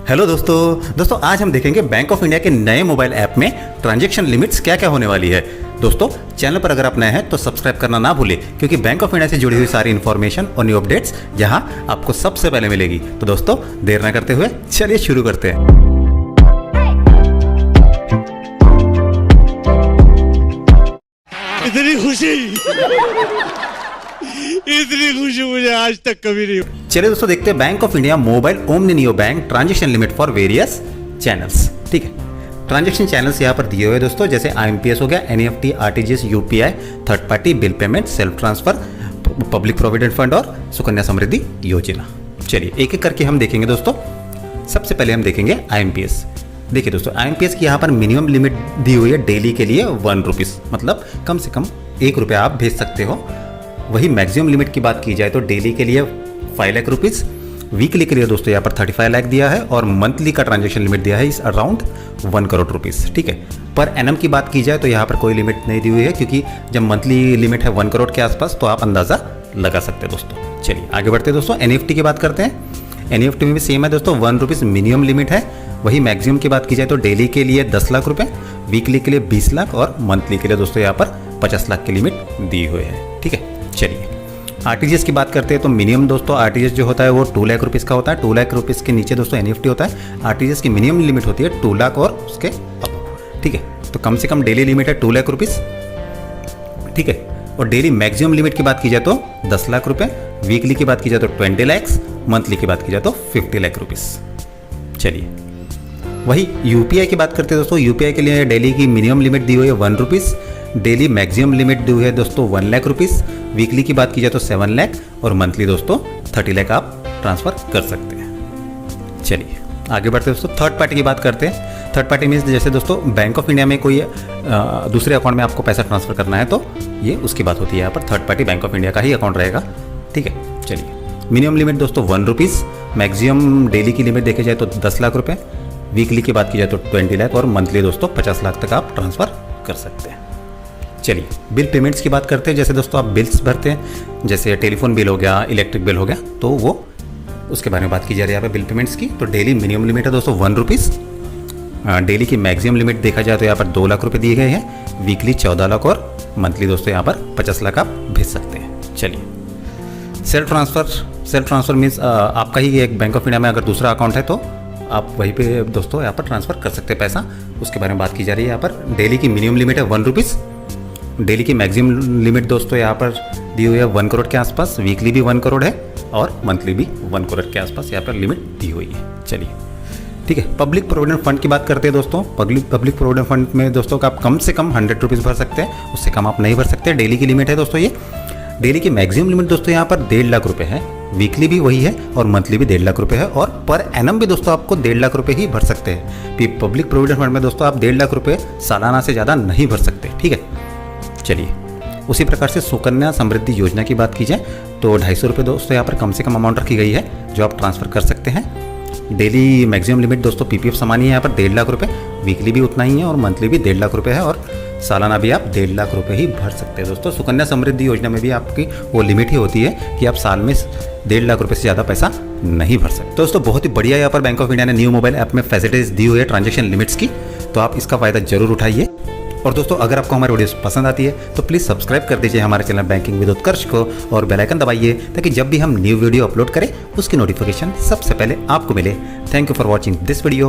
Hello दोस्तों आज हम देखेंगे बैंक ऑफ इंडिया के नए मोबाइल ऐप में ट्रांजैक्शन लिमिट्स क्या क्या होने वाली है। दोस्तों चैनल पर अगर आप नए हैं तो सब्सक्राइब करना ना भूलें, क्योंकि बैंक ऑफ इंडिया से जुड़ी हुई सारी इन्फॉर्मेशन और न्यू अपडेट्स यहां आपको सबसे पहले मिलेगी। तो दोस्तों देर ना करते हुए चलिए शुरू करते हैं। इतनी खुशी मुझे आज तक कभी नहीं हुई। चलिए दोस्तों देखते हैं bank of India mobile omni neo bank transaction limit for various channels. ठीक है, ट्रांजैक्शन चैनल्स यहाँ पर दिए हुए दोस्तों, जैसे IMPS हो गया, NEFT, RTGS, UPI, third party bill payment, self transfer, public provident fund और सुकन्या समृद्धि योजना। चलिए एक एक करके हम देखेंगे दोस्तों। सबसे पहले हम देखेंगे IMPS। देखिए दोस्तों IMPS की यहाँ पर मिनिमम लिमिट दी हुई है डेली के लिए 1 रुपीज़, मतलब कम से कम 1 रुपया आप भेज सकते हो। वही मैक्सिमम लिमिट की बात की जाए तो डेली के लिए 5 लाख रुपीज़, वीकली के लिए दोस्तों यहाँ पर 35 लाख दिया है और मंथली का ट्रांजैक्शन लिमिट दिया है इस अराउंड 1 करोड़ रुपीज़। ठीक है, पर एनम की बात की जाए तो यहाँ पर कोई लिमिट नहीं दी हुई है, क्योंकि जब मंथली लिमिट है 1 करोड़ के आसपास तो आप अंदाज़ा लगा सकते हैं दोस्तों। चलिए आगे बढ़ते हैं दोस्तों। NEFT की बात करते हैं। NEFT में भी सेम है दोस्तों, 1 रुपीज़ मिनिमम लिमिट है। वही मैक्सिमम की बात की जाए तो डेली के लिए 10 लाख रुपये, वीकली के लिए 20 लाख और मंथली के लिए दोस्तों यहाँ पर 50 लाख की लिमिट दी हुई है। ठीक है, चलिए RTGS की बात करते हैं तो मिनिमम दोस्तों RTGS जो होता है वो 2 लाख रुपीज़ का होता है। 2 लाख रुपीज़ के नीचे दोस्तों NEFT होता है। RTGS की मिनिमम लिमिट होती है 2 लाख और उसके अब। ठीक है, तो कम से कम डेली लिमिट है 2 लाख रुपीज़। ठीक है, और डेली मैक्सिमम लिमिट की बात की जाए तो 10 लाख रुपये, वीकली की बात की जाए तो 20 लैक्स, मंथली की बात की जाए तो 50 लाख रुपीज़। चलिए वही UPI की बात करते हैं दोस्तों। UPI के लिए डेली की मिनिमम लिमिट दी हुई है 1 रुपीज़, डेली मैक्सिमम लिमिट दी हुई है दोस्तों 1 लाख रुपीज़, वीकली की बात की जाए तो 7 लाख और मंथली दोस्तों 30 लाख आप ट्रांसफ़र कर सकते हैं। चलिए आगे बढ़ते हैं दोस्तों। थर्ड पार्टी की बात करते हैं। थर्ड पार्टी मीन्स जैसे दोस्तों बैंक ऑफ इंडिया में कोई दूसरे अकाउंट में आपको पैसा ट्रांसफ़र करना है तो ये उसकी बात होती है। यहाँ पर third party bank of India का ही अकाउंट रहेगा। ठीक है, चलिए मिनिमम लिमिट दोस्तों 1 रुपीज़, मैक्सिमम डेली की लिमिट देखे जाए तो 10 लाख रुपये, वीकली की बात की जाए तो 20 लाख और मंथली दोस्तों 50 लाख तक आप ट्रांसफ़र कर सकते हैं। चलिए बिल पेमेंट्स की बात करते हैं। जैसे दोस्तों आप बिल्स भरते हैं, जैसे टेलीफोन बिल हो गया, इलेक्ट्रिक बिल हो गया, तो वो उसके बारे में बात की जा रही है यहाँ पे बिल पेमेंट्स की। तो डेली मिनिमम लिमिट है दोस्तों 1 रुपीज़, डेली की मैक्सिमम लिमिट देखा जाए तो यहाँ पर 2 लाख रुपये दिए गए हैं, वीकली 14 लाख और मंथली दोस्तों यहाँ पर 50 लाख आप भेज सकते हैं। चलिए सेल्फ ट्रांसफ़र मीन्स आपका ही एक बैंक ऑफ इंडिया में अगर दूसरा अकाउंट है तो आप वहीं पे दोस्तों यहाँ पर ट्रांसफ़र कर सकते हैं पैसा। उसके बारे में बात की जा रही है यहाँ पर। डेली की मिनिमम लिमिट है 1 रुपीज़, डेली की मैक्सिमम लिमिट दोस्तों यहाँ पर दी हुई है 1 करोड़ के आसपास, वीकली भी 1 करोड़ है और मंथली भी 1 करोड़ के आसपास यहाँ पर लिमिट दी हुई है। चलिए ठीक है, पब्लिक प्रोविडेंट फंड की बात करते हैं दोस्तों। पब्लिक प्रोविडेंट फंड में दोस्तों का आप कम से कम 100 रुपीज़ भर सकते हैं, उससे कम आप नहीं भर सकते। डेली की लिमिट है दोस्तों ये। डेली की मैक्सिमम लिमिट दोस्तों यहाँ पर 1.5 लाख रुपये है, वीकली भी वही है और मंथली भी 1.5 लाख रुपये है और पर एनम भी दोस्तों आपको 1.5 लाख रुपये ही भर सकते हैं। पब्लिक प्रोविडेंट फंड में दोस्तों आप 1.5 लाख रुपये सालाना से ज़्यादा नहीं भर सकते। ठीक है, चलिए उसी प्रकार से सुकन्या समृद्धि योजना की बात की जाए तो 250 रुपये दोस्तों यहाँ पर कम से कम अमाउंट रखी गई है जो आप ट्रांसफ़र कर सकते हैं। डेली मैक्सिमम लिमिट दोस्तों PPF समान ही है यहाँ पर 1.5 लाख रुपये, वीकली भी उतना ही है और मंथली भी 1.5 लाख रुपये है और सालाना भी आप 1.5 लाख रुपये ही भर सकते हैं दोस्तों। सुकन्या समृद्धि योजना में भी आपकी वो लिमिट ही होती है कि आप साल में 1.5 लाख रुपये से ज़्यादा पैसा नहीं भर सकते। दोस्तों बहुत ही बढ़िया यहाँ पर बैंक ऑफ इंडिया ने न्यू मोबाइल ऐप में फैसिलिटीज़ दी हुई है ट्रांजैक्शन लिमिट्स की, तो आप इसका फ़ायदा जरूर उठाइए। और दोस्तों अगर आपको हमारी वीडियोस पसंद आती है तो प्लीज़ सब्सक्राइब कर दीजिए हमारे चैनल बैंकिंग विद उत्कर्ष को और बेल आइकन दबाइए ताकि जब भी हम न्यू वीडियो अपलोड करें उसकी नोटिफिकेशन सबसे पहले आपको मिले। Thank you for watching this video.